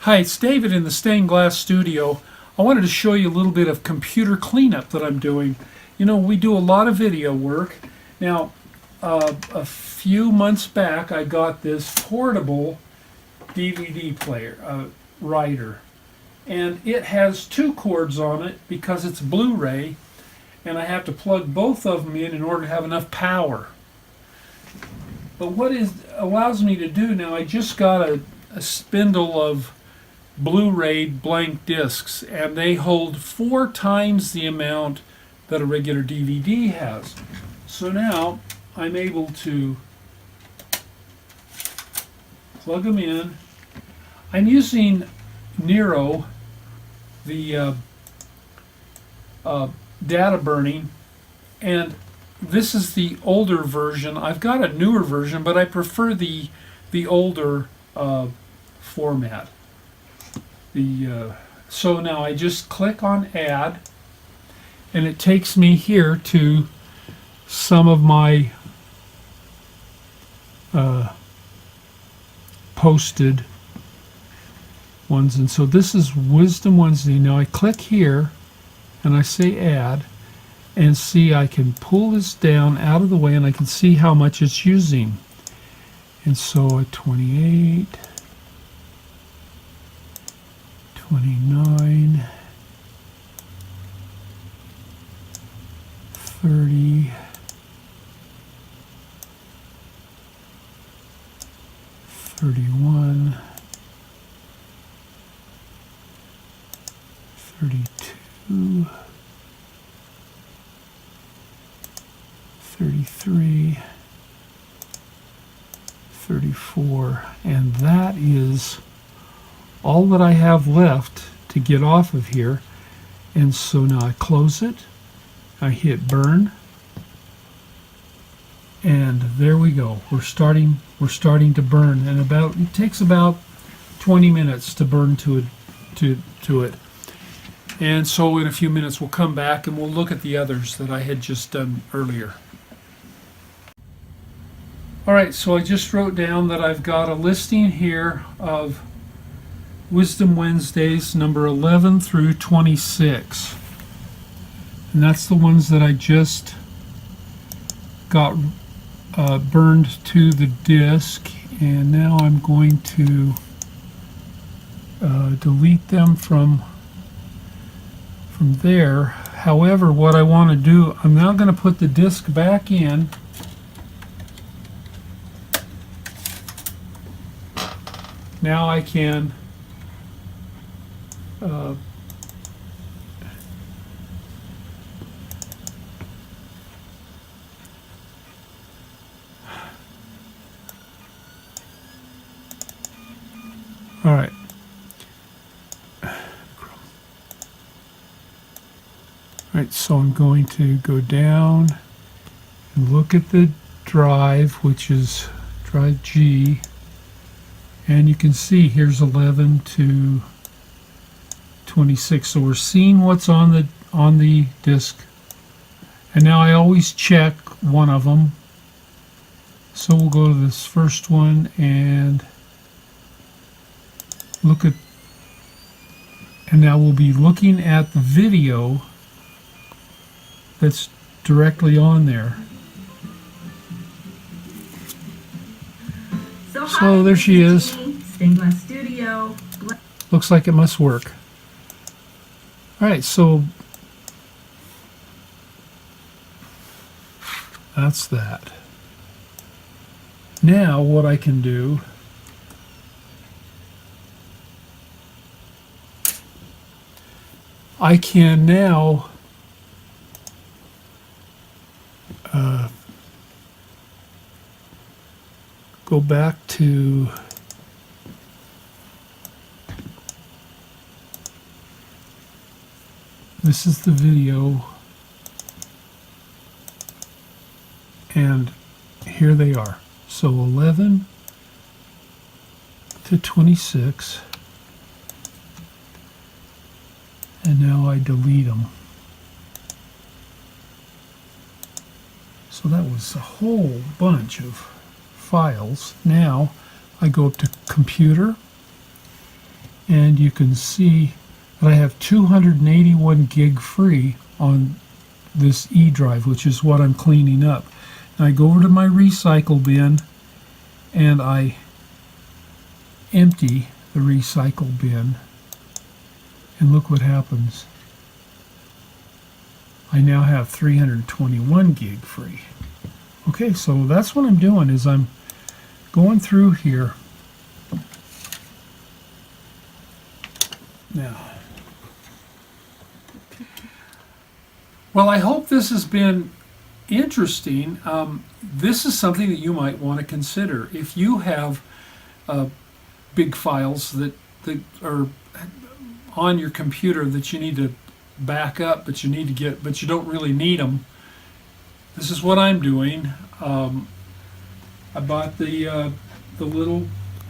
Hi, it's David in the Stained Glass Studio. I wanted to show you a little bit of computer cleanup that I'm doing. You know, we do a lot of video work. Now, a few months back, I got this portable DVD player, writer. And it has two cords on it because it's Blu-ray, and I have to plug both of them in order to have enough power. But what it allows me to do now, I just got a spindle of Blu-ray blank discs, and they hold 4 times the amount that a regular DVD has. So now I'm able to plug them in. I'm using Nero, the data burning, and this is the older version. I've got a newer version, but I prefer the older format. So now I just click on Add, and it takes me here to some of my posted ones. And so this is Wisdom Wednesday. Now I click here and I say Add, and see I can pull this down out of the way and I can see how much it's using. And so at 28, 29, 30, 31, 32, 33, 34, and that is all that I have left to get off of here. And so now I close it, I hit burn, and there we go. We're starting to burn, and it takes about 20 minutes to burn to it. And so in a few minutes we'll come back and we'll look at the others that I had just done earlier. Alright, so I just wrote down that I've got a listing here of Wisdom Wednesdays number 11 through 26. And that's the ones that I just got burned to the disk. And now I'm going to delete them from there. However, what I want to do, I'm now going to put the disk back in. Now I can all right. All right, so I'm going to go down and look at the drive, which is drive G. And you can see here's 11 to 26. So we're seeing what's on the disk. And now I always check one of them. So we'll go to this first one and look at, and now we'll be looking at the video that's directly on there. So there she is. Stained Glass Studio. Looks like it must work. Alright, so that's that. Now what I can do, I can now go back to this is the video, and here they are. So 11 to 26, and now I delete them. So that was a whole bunch of files. Now I go up to Computer, and you can see that I have 281 gig free on this E drive, which is what I'm cleaning up. And I go over to my recycle bin and I empty the recycle bin, and look what happens. I now have 321 gig free. Okay, so that's what I'm doing, is I'm going through here now. Well, I hope this has been interesting. This is something that you might want to consider. If you have big files that are on your computer that you need to back up, but you don't really need them. This is what I'm doing. I bought the little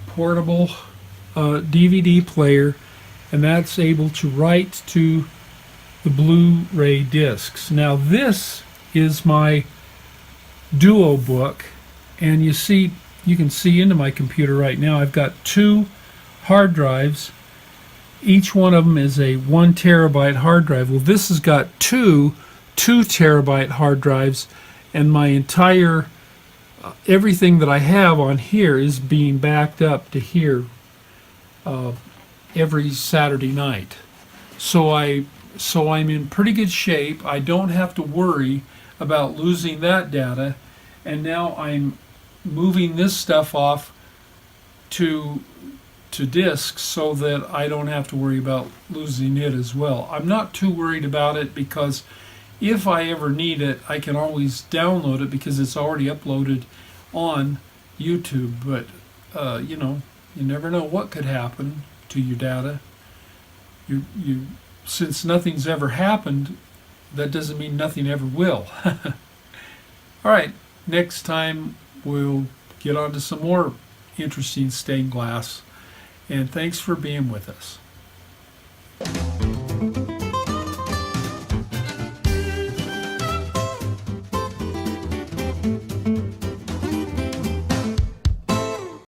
portable DVD player, and that's able to write to the Blu-ray discs. Now this is my Duo book, and you can see into my computer right now. I've got 2 hard drives. Each one of them is a 1 terabyte hard drive. Well, this has got 2 terabyte hard drives, and my entire everything that I have on here is being backed up to here every Saturday night. So I'm in pretty good shape. I don't have to worry about losing that data, and now I'm moving this stuff off to disks so that I don't have to worry about losing it as well. I'm not too worried about it, because if I ever need it, I can always download it because it's already uploaded on YouTube. But you know, you never know what could happen to your data. Since nothing's ever happened, that doesn't mean nothing ever will. All right, next time we'll get on to some more interesting stained glass. And thanks for being with us.